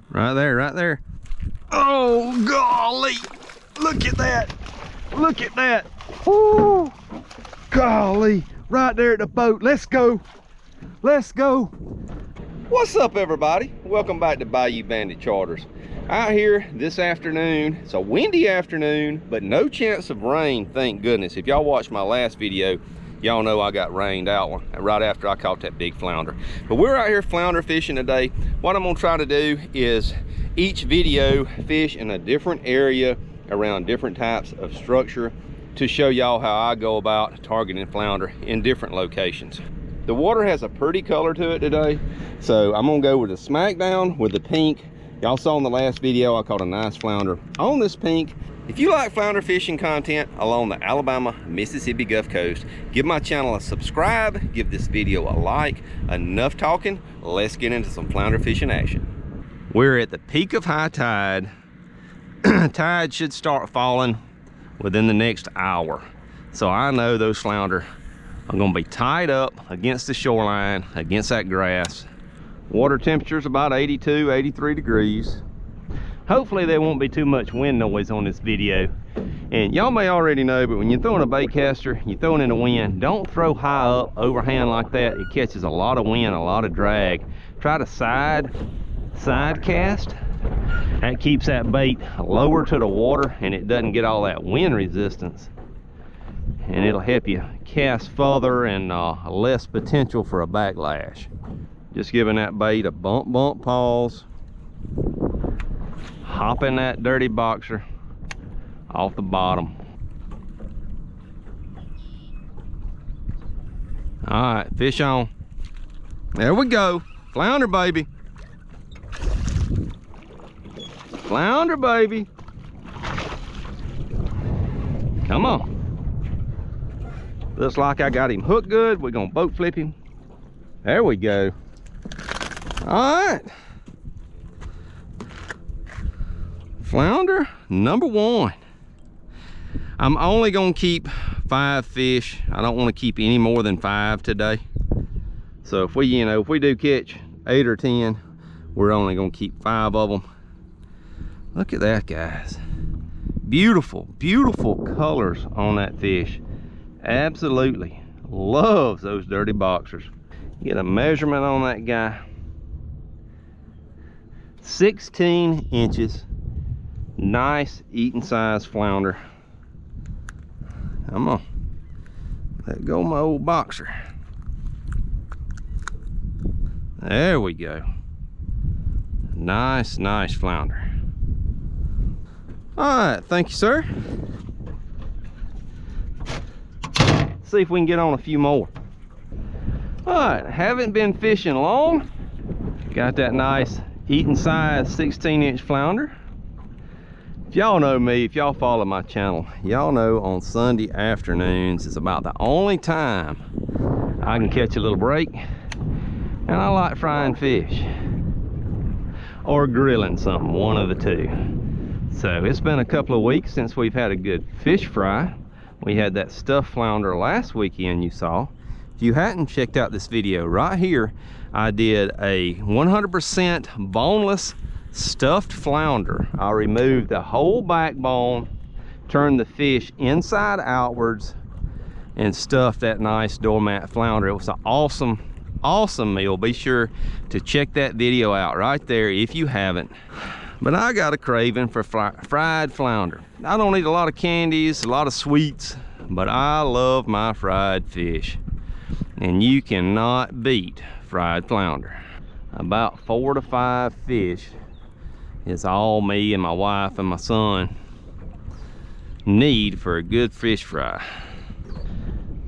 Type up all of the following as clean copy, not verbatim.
Right there, right there. Oh, golly. Look at that. Look at that. Woo. Golly. Right there at the boat. Let's go. Let's go. What's up, everybody? Welcome back to Bayou Bandit Charters. Out here this afternoon. It's a windy afternoon, but no chance of rain, thank goodness. If y'all watched my last video, y'all know I got rained out right after I caught that big flounder. But we're out here flounder fishing today. What I'm gonna try to do is each video fish in a different area around different types of structure to show y'all how I go about targeting flounder in different locations. The water has a pretty color to it today, so I'm gonna go with a smackdown with the pink. Y'all saw in the last video I caught a nice flounder on this pink. If you like flounder fishing content along the Alabama, Mississippi Gulf Coast, give my channel a subscribe, give this video a like. Enough talking, let's get into some flounder fishing action. We're at the peak of high tide. Tide should start falling within the next hour. So I know those flounder are gonna be tied up against the shoreline, against that grass. Water temperature's about 82, 83 degrees. Hopefully there won't be too much wind noise on this video. And y'all may already know, but when you're throwing a bait caster, you're throwing in the wind, don't throw high up, overhand like that. It catches a lot of wind, a lot of drag. Try to side cast. That keeps that bait lower to the water and it doesn't get all that wind resistance. And it'll help you cast further and less potential for a backlash. Just giving that bait a bump pause. Hopping that dirty boxer off the bottom. All right, fish on. There we go. Flounder, baby. Flounder, baby. Come on. Looks like I got him hooked good. We're gonna boat flip him. There we go. All right. Flounder number one. I'm only gonna keep 5 fish. I don't want to keep any more than 5 today. So if we, if we do catch 8 or 10, we're only gonna keep 5 of them. Look at that, guys. Beautiful, beautiful colors on that fish. Absolutely loves those dirty boxers. Get a measurement on that guy. 16 inches. Nice eating size flounder. Come on. Let go my old boxer. There we go. Nice, nice flounder. All right, thank you, sir. See if we can get on a few more. All right, haven't been fishing long. Got that nice eating size 16-inch flounder. If y'all know me, if y'all follow my channel, y'all know on Sunday afternoons is about the only time I can catch a little break. And I like frying fish or grilling something, one of the two. So it's been a couple of weeks since we've had a good fish fry. We had that stuffed flounder last weekend you saw. If you hadn't checked out this video right here, I did a 100% boneless stuffed flounder. I removed the whole backbone, turned the fish inside outwards, and stuffed that nice doormat flounder. It was an awesome meal. Be sure to check that video out right there if you haven't. But I got a craving for fried flounder. I don't eat a lot of candies, a lot of sweets, but I love my fried fish. And you cannot beat fried flounder. About 4 to 5 fish is all me and my wife and my son need for a good fish fry.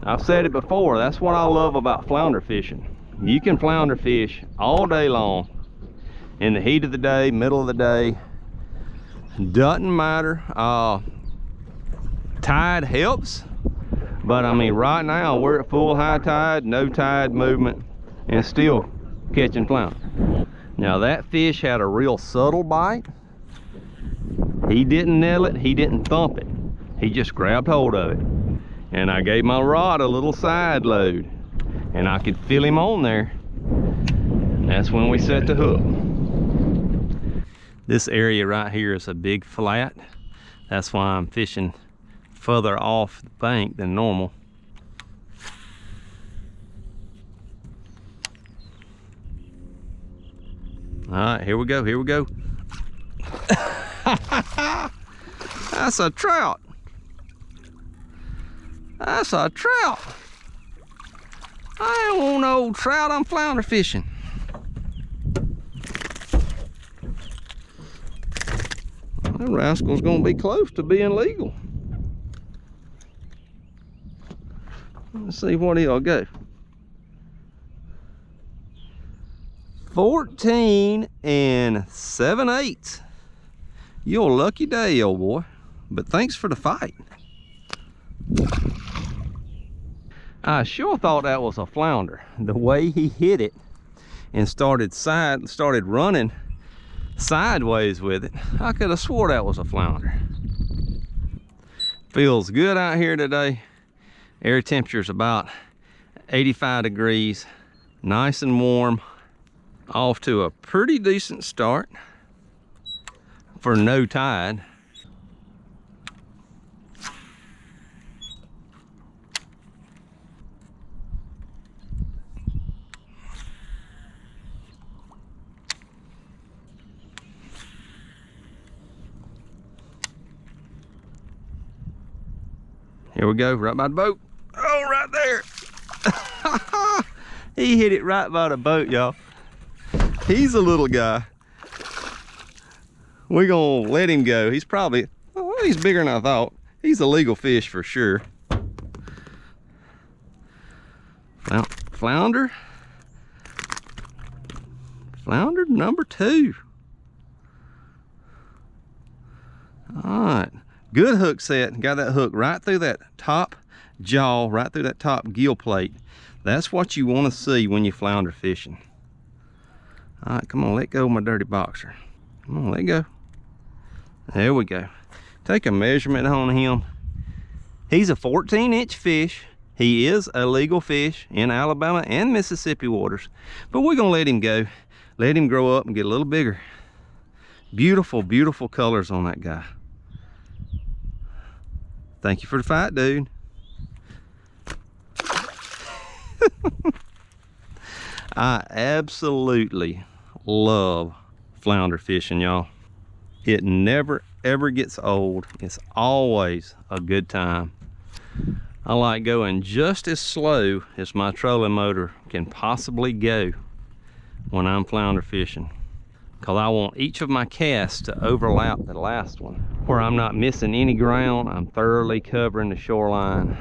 I've said it before, that's what I love about flounder fishing. You can flounder fish all day long, in the heat of the day, middle of the day, doesn't matter. Tide helps, but I mean right now we're at full high tide, no tide movement, and still catching flounder. Now that fish had a real subtle bite. He didn't nail it, he didn't thump it. He just grabbed hold of it. And I gave my rod a little side load and I could feel him on there. And that's when we set the hook. This area right here is a big flat. That's why I'm fishing further off the bank than normal. All right, here we go, here we go. That's a trout. That's a trout. I ain't want no old trout, I'm flounder fishing. That rascal's gonna be close to being legal. Let's see what he'll go. 14 7/8. You're a lucky day, old boy. But thanks for the fight. I sure thought that was a flounder. The way he hit it and started running sideways with it, I could have swore that was a flounder. Feels good out here today. Air temperature's about 85 degrees, nice and warm. Off to a pretty decent start for no tide. Here we go, right by the boat. Oh, right there. He hit it right by the boat, y'all. He's a little guy. We're gonna let him go. He's probably, oh, he's bigger than I thought. He's a legal fish for sure. Flounder. Flounder number 2. All right. Good hook set. Got that hook right through that top jaw, right through that top gill plate. That's what you want to see when you flounder fishing. All right, come on, let go of my dirty boxer. Come on, let go. There we go. Take a measurement on him. He's a 14-inch fish. He is a legal fish in Alabama and Mississippi waters. But we're gonna let him go. Let him grow up and get a little bigger. Beautiful, beautiful colors on that guy. Thank you for the fight, dude. I absolutely love flounder fishing, y'all. It never ever gets old. It's always a good time. I like going just as slow as my trolling motor can possibly go when I'm flounder fishing, because I want each of my casts to overlap the last one, where I'm not missing any ground. I'm thoroughly covering the shoreline.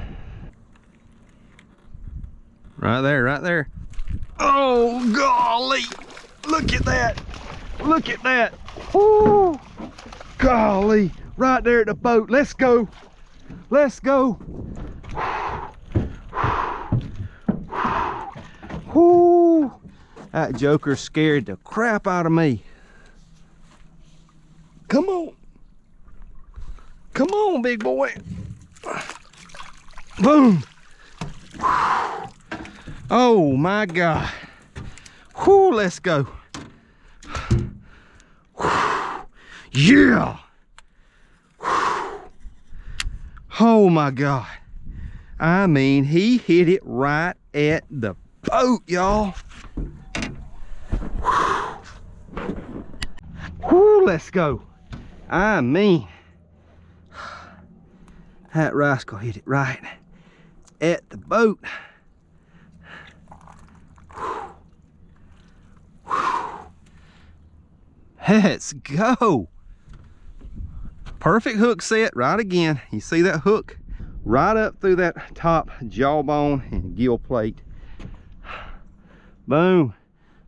Right there, right there. Oh, golly. Look at that. Look at that. Woo. Golly. Right there at the boat. Let's go. Let's go. Woo. That joker scared the crap out of me. Come on. Come on, big boy. Boom. Oh my God. Whoo, let's go. Yeah. Oh my God. I mean, he hit it right at the boat, y'all. Whoo, let's go. I mean, that rascal hit it right at the boat. Let's go. Perfect hook set right again. You see that hook right up through that top jawbone and gill plate. Boom.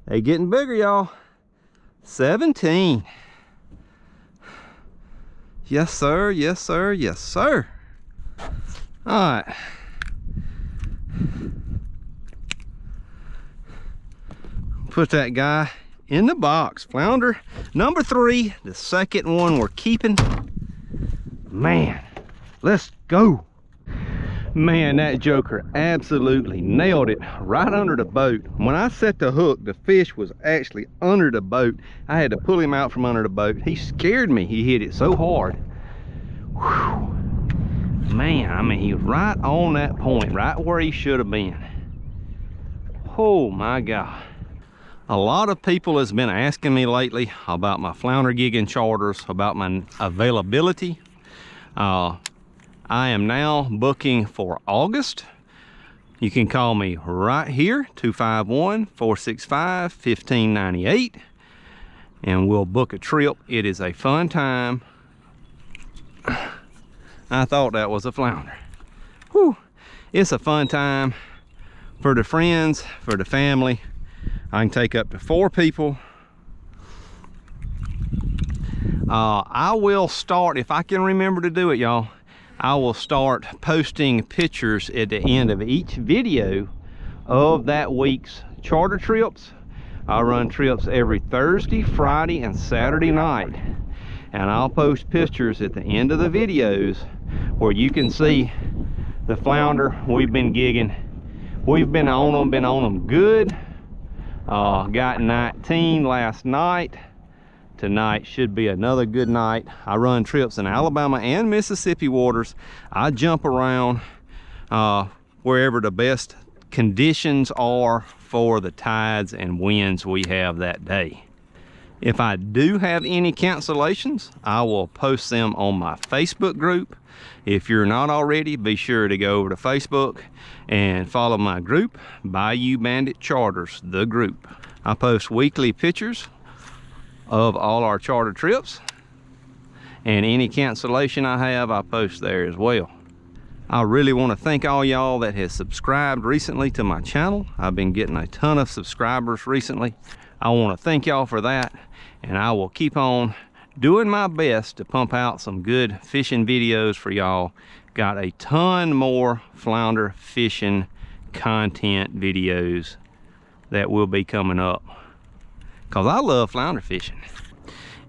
They getting bigger, y'all. 17. Yes, sir. Yes, sir. Yes, sir. All right. Put that guy in the box. Flounder number 3, the second one we're keeping. Man, let's go. Man, that joker absolutely nailed it right under the boat. When I set the hook, the fish was actually under the boat. I had to pull him out from under the boat. He scared me. He hit it so hard. Whew. Man, I mean, he was right on that point, right where he should have been. Oh my God. A lot of people has been asking me lately about my flounder gigging charters, about my availability. I am now booking for August. You can call me right here, 251-465-1598, and we'll book a trip. It is a fun time. I thought that was a flounder. Whew. It's a fun time for the friends, for the family. I can take up to 4 people. I will start, if I can remember to do it, y'all, I will start posting pictures at the end of each video of that week's charter trips. I run trips every Thursday, Friday, and Saturday night. And I'll post pictures at the end of the videos where you can see the flounder we've been gigging. We've been on them good. Got 19 last night. Tonight should be another good night. I run trips in Alabama and Mississippi waters. I jump around wherever the best conditions are for the tides and winds we have that day. If I do have any cancellations, I will post them on my Facebook group. If you're not already, be sure to go over to Facebook and follow my group, Bayou Bandit Charters, the group. I post weekly pictures of all our charter trips, and any cancellation I have, I post there as well. I really want to thank all y'all that has subscribed recently to my channel. I've been getting a ton of subscribers recently. I want to thank y'all for that, and I will keep on doing my best to pump out some good fishing videos for y'all. Got a ton more flounder fishing content videos that will be coming up, because I love flounder fishing.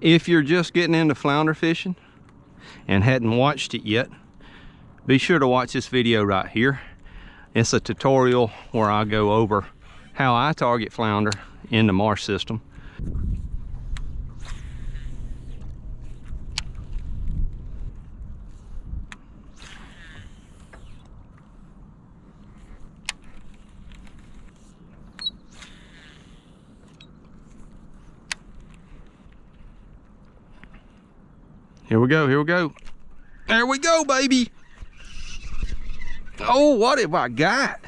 If you're just getting into flounder fishing and hadn't watched it yet, be sure to watch this video right here. It's a tutorial where I go over how I target flounder in the marsh system. Here we go, here we go. There we go, baby. Oh, what have I got?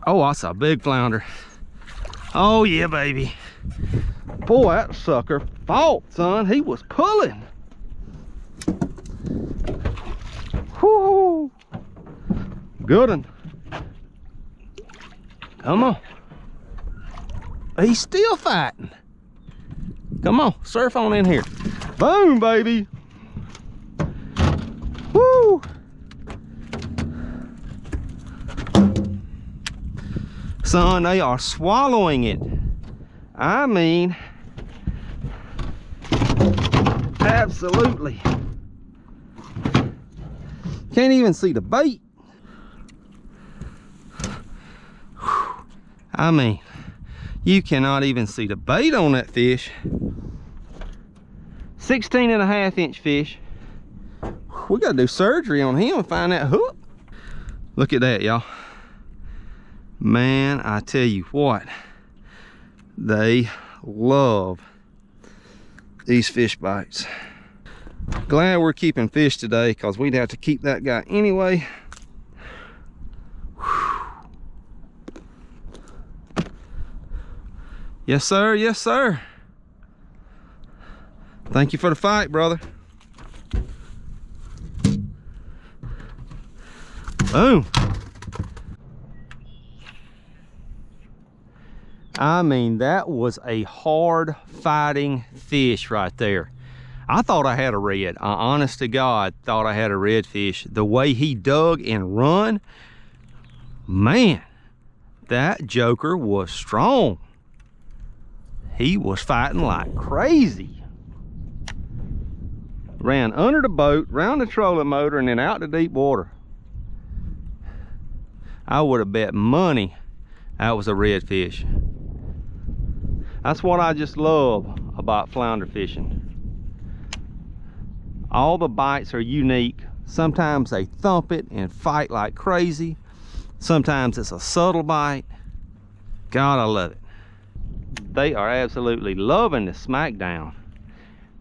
Oh, that's a big flounder. Oh yeah, baby. Boy, that sucker fought, son. He was pulling. Whoo! Good one. Come on. He's still fighting. Come on, surf on in here. Boom, baby. Woo! Son, they are swallowing it. I mean, absolutely. Can't even see the bait. Whew. I mean, you cannot even see the bait on that fish. 16.5-inch fish. We gotta do surgery on him and find that hook. Look at that, y'all. Man, I tell you what, they love these fish bites. Glad we're keeping fish today, because we'd have to keep that guy anyway. Whew. Yes, sir. Yes, sir. Thank you for the fight, brother. Boom. I mean, that was a hard fighting fish right there. I thought I had a red. I honest to God thought I had a red fish. The way he dug and run, man, that joker was strong. He was fighting like crazy. ran under the boat, round the trolling motor, and then out to deep water. I would have bet money that was a redfish. That's what I just love about flounder fishing. All the bites are unique. Sometimes they thump it and fight like crazy. Sometimes it's a subtle bite. God, I love it. They are absolutely loving the smackdown.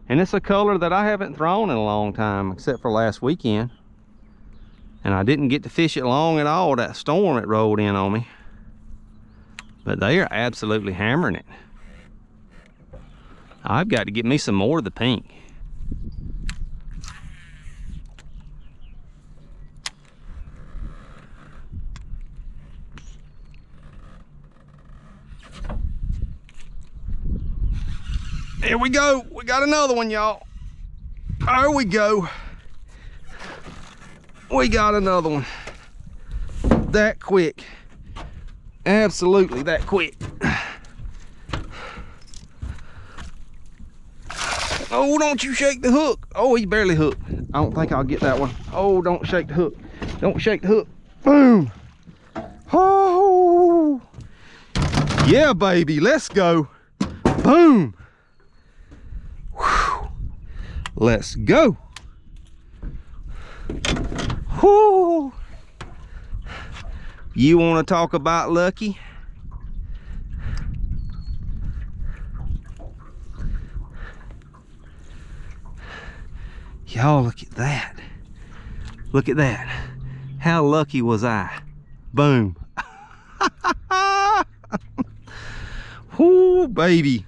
And it's a color that I haven't thrown in a long time, except for last weekend. And I didn't get to fish it long at all, that storm that rolled in on me. But they are absolutely hammering it. I've got to get me some more of the pink. Here we go. We got another one, y'all. There we go. We got another one. That quick. Absolutely that quick. Oh, don't you shake the hook. Oh, he's barely hooked. I don't think I'll get that one. Oh, don't shake the hook. Don't shake the hook. Boom. Oh. Yeah, baby. Let's go. Boom. Whew. Let's go. Whew. You want to talk about lucky? Y'all, look at that. Look at that. How lucky was I? Boom. Whoo, baby.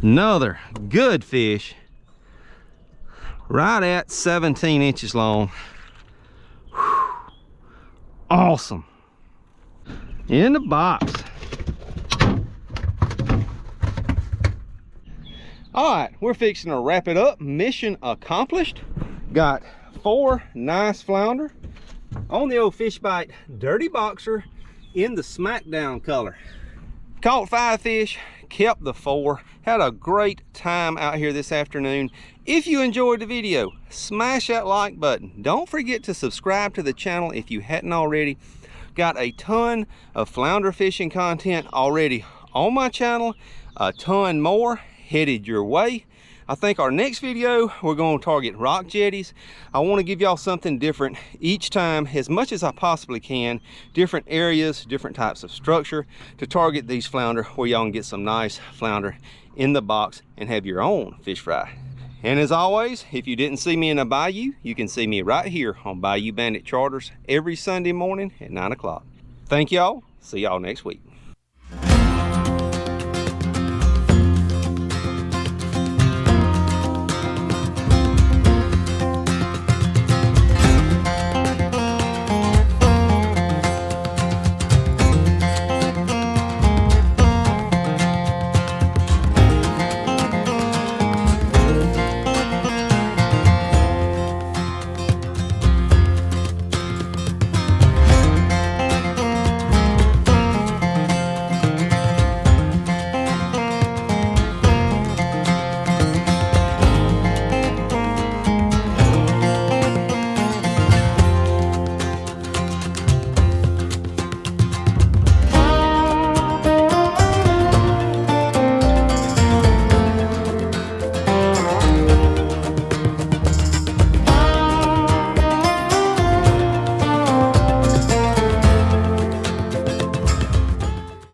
Another good fish. Right at 17 inches long. Whew. Awesome. In the box. All right, we're fixing to wrap it up. Mission accomplished. Got 4 nice flounder on the old Fish Bite Dirty Boxer in the Smackdown color. Caught 5 fish, kept the 4. Had a great time out here this afternoon. If you enjoyed the video, smash that like button. Don't forget to subscribe to the channel if you hadn't already. Got a ton of flounder fishing content already on my channel. A ton more headed your way. I think our next video, we're going to target rock jetties. I want to give y'all something different each time, as much as I possibly can. Different areas, different types of structure to target these flounder, where y'all can get some nice flounder in the box and have your own fish fry. And as always, if you didn't see me in a bayou, you can see me right here on Bayou Bandit Charters every Sunday morning at 9 o'clock. Thank y'all. See y'all next week.